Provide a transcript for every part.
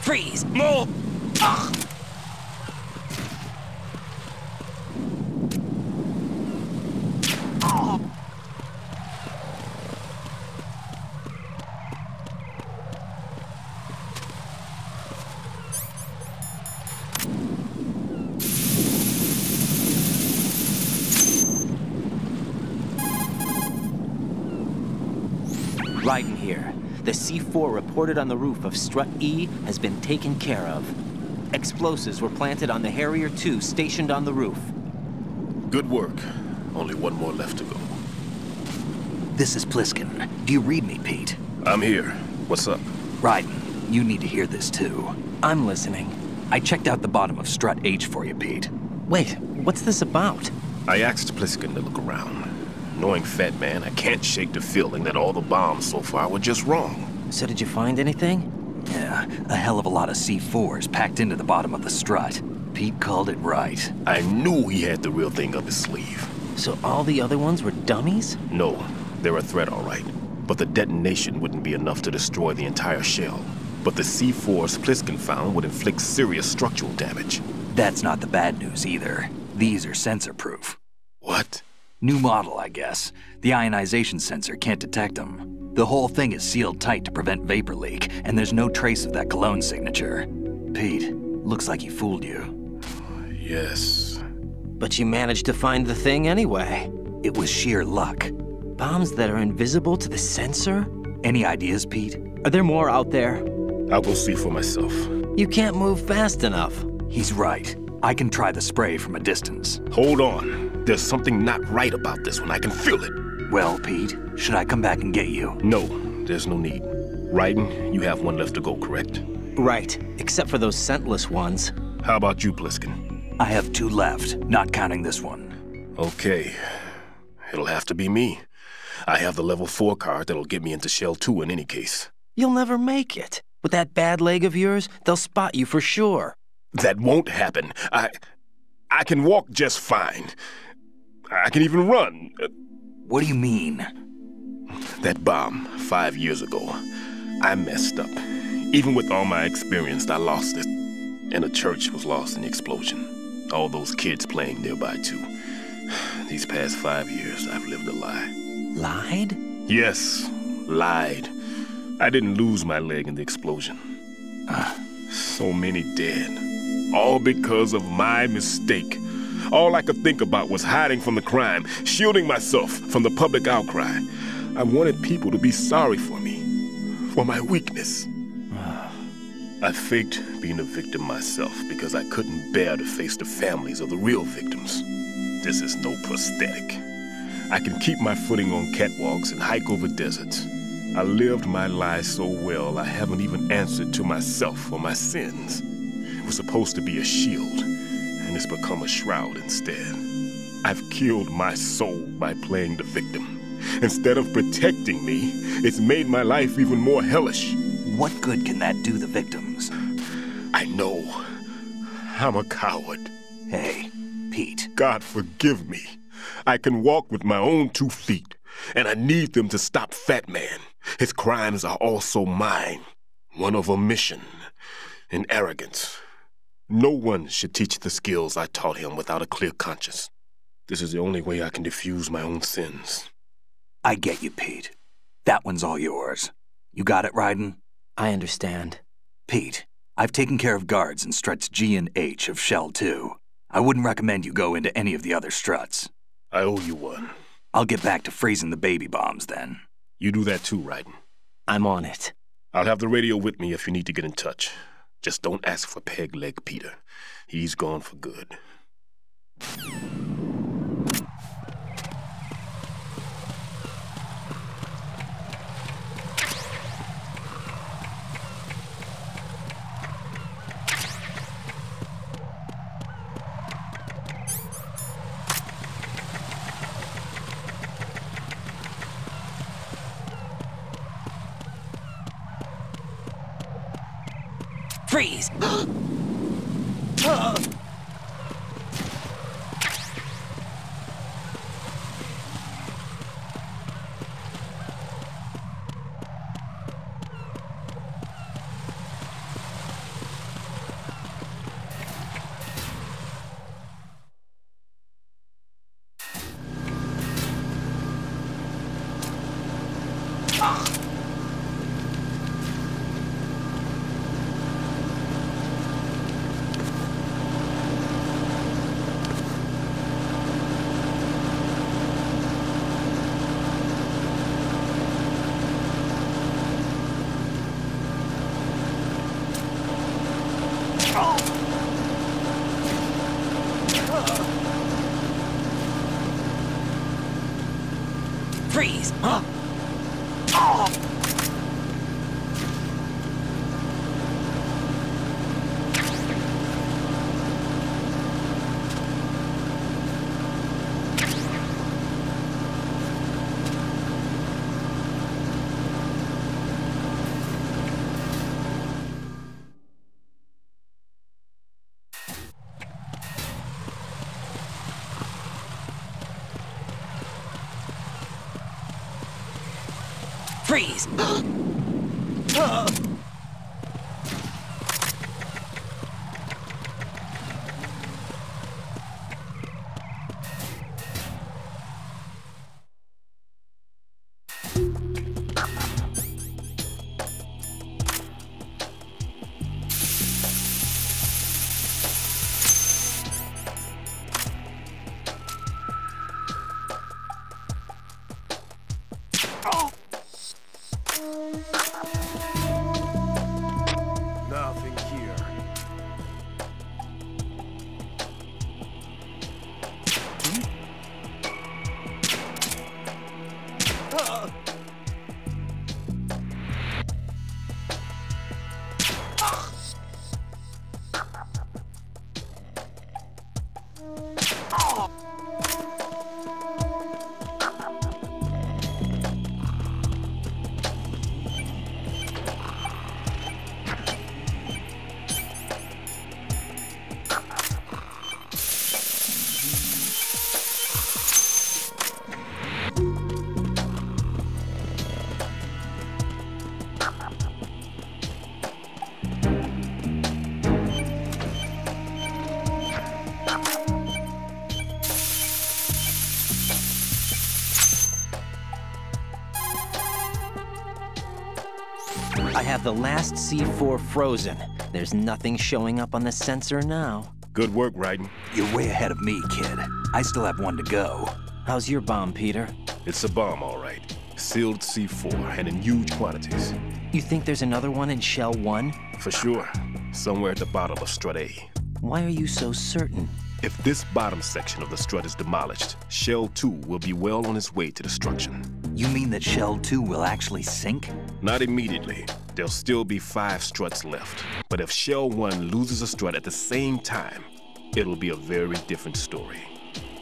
Freeze! Move! Ugh. Raiden here. The C4 reported on the roof of Strut E has been taken care of. Explosives were planted on the Harrier 2 stationed on the roof. Good work. Only one more left to go. This is Pliskin. Do you read me, Pete? I'm here. What's up? Raiden, you need to hear this too. I'm listening. I checked out the bottom of Strut H for you, Pete. Wait, what's this about? I asked Pliskin to look around. Knowing Fatman, I can't shake the feeling that all the bombs so far were just wrong. So did you find anything? Yeah, a hell of a lot of C4s packed into the bottom of the strut. Pete called it right. I knew he had the real thing up his sleeve. So all the other ones were dummies? No, they're a threat, all right. But the detonation wouldn't be enough to destroy the entire shell. But the C4s Pliskin found would inflict serious structural damage. That's not the bad news either. These are sensor-proof. What? New model, I guess. The ionization sensor can't detect them. The whole thing is sealed tight to prevent vapor leak, and there's no trace of that cologne signature. Pete, looks like he fooled you. Yes. But you managed to find the thing anyway. It was sheer luck. Bombs that are invisible to the sensor? Any ideas, Pete? Are there more out there? I'll go see for myself. You can't move fast enough. He's right. I can try the spray from a distance. Hold on. There's something not right about this one. I can feel it. Well, Pete, should I come back and get you? No, there's no need. Raiden, you have one left to go, correct? Right, except for those scentless ones. How about you, Pliskin? I have 2 left, not counting this one. Okay. It'll have to be me. I have the level 4 card that'll get me into Shell 2 in any case. You'll never make it. With that bad leg of yours, they'll spot you for sure. That won't happen. I can walk just fine. I can even run. What do you mean? That bomb 5 years ago, I messed up. Even with all my experience, I lost it. And the church was lost in the explosion. All those kids playing nearby, too. These past 5 years, I've lived a lie. Lied? Yes, lied. I didn't lose my leg in the explosion. So many dead. All because of my mistake. All I could think about was hiding from the crime, shielding myself from the public outcry. I wanted people to be sorry for me, for my weakness. I faked being a victim myself because I couldn't bear to face the families of the real victims. This is no prosthetic. I can keep my footing on catwalks and hike over deserts. I lived my life so well I haven't even answered to myself for my sins. It was supposed to be a shield, and it's become a shroud instead. I've killed my soul by playing the victim. Instead of protecting me, it's made my life even more hellish. What good can that do the victims? I know. I'm a coward. Hey, Pete. God forgive me. I can walk with my own 2 feet, and I need them to stop Fatman. His crimes are also mine. One of omission and arrogance. No one should teach the skills I taught him without a clear conscience. This is the only way I can diffuse my own sins. I get you, Pete. That one's all yours. You got it, Raiden? I understand. Pete, I've taken care of guards in struts G and H of Shell 2. I wouldn't recommend you go into any of the other struts. I owe you one. I'll get back to freezing the baby bombs then. You do that too, Raiden. I'm on it. I'll have the radio with me if you need to get in touch. Just don't ask for Peg Leg Peter. He's gone for good. Freeze! Freeze! Freeze! Nothing here. I have the last C4 frozen. There's nothing showing up on the sensor now. Good work, Raiden. You're way ahead of me, kid. I still have one to go. How's your bomb, Peter? It's a bomb, all right. Sealed C4 and in huge quantities. You think there's another one in Shell 1? For sure. Somewhere at the bottom of Strut A. Why are you so certain? If this bottom section of the strut is demolished, Shell 2 will be well on its way to destruction. You mean that Shell 2 will actually sink? Not immediately. There'll still be 5 struts left. But if Shell 1 loses a strut at the same time, it'll be a very different story.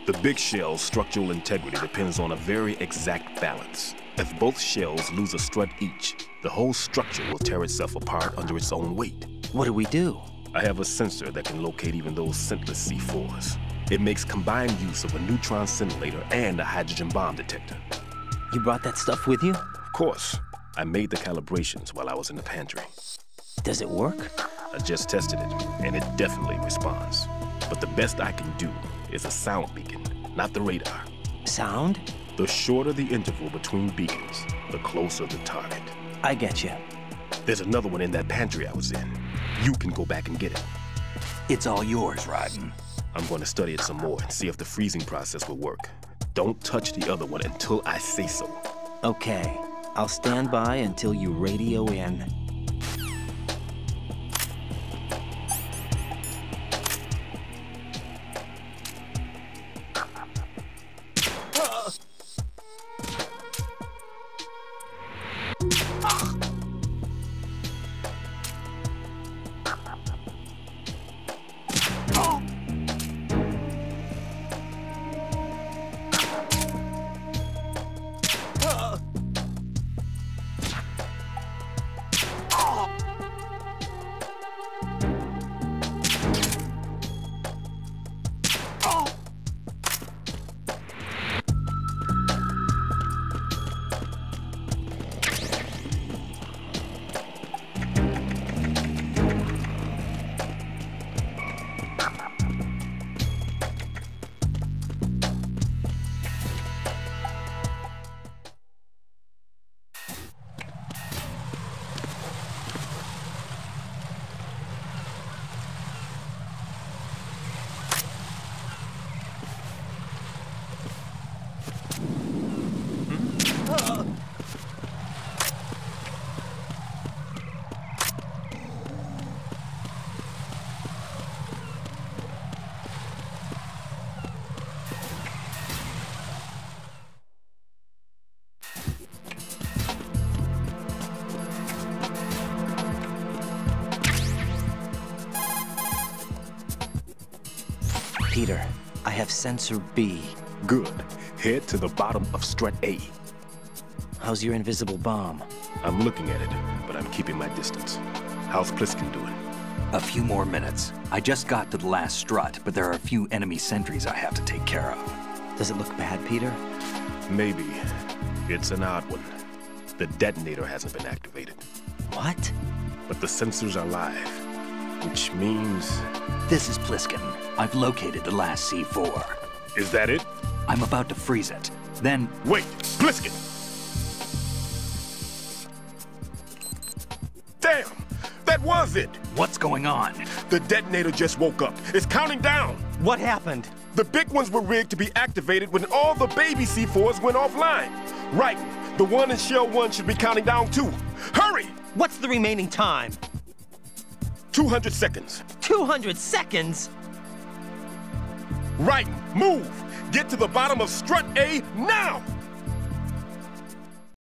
The big shell's structural integrity depends on a very exact balance. If both shells lose a strut each, the whole structure will tear itself apart under its own weight. What do? I have a sensor that can locate even those scentless C4s. It makes combined use of a neutron scintillator and a hydrogen bomb detector. You brought that stuff with you? Of course. I made the calibrations while I was in the pantry. Does it work? I just tested it, and it definitely responds. But the best I can do is a sound beacon, not the radar. Sound? The shorter the interval between beacons, the closer the target. I get you. There's another one in that pantry I was in. You can go back and get it. It's all yours, Raiden. I'm going to study it some more and see if the freezing process will work. Don't touch the other one until I say so. Okay. I'll stand by until you radio in. Peter, I have sensor B. Good. Head to the bottom of strut A. How's your invisible bomb? I'm looking at it, but I'm keeping my distance. How's Pliskin doing? A few more minutes. I just got to the last strut, but there are a few enemy sentries I have to take care of. Does it look bad, Peter? Maybe. It's an odd one. The detonator hasn't been activated. What? But the sensors are live, which means... This is Pliskin. I've located the last C4. Is that it? I'm about to freeze it. Then... Wait! Pliskin! Damn! That was it! What's going on? The detonator just woke up. It's counting down! What happened? The big ones were rigged to be activated when all the baby C4s went offline. Right. The one in Shell 1 should be counting down too. Hurry! What's the remaining time? 200 seconds. 200 seconds? Right. Move! Get to the bottom of strut A now!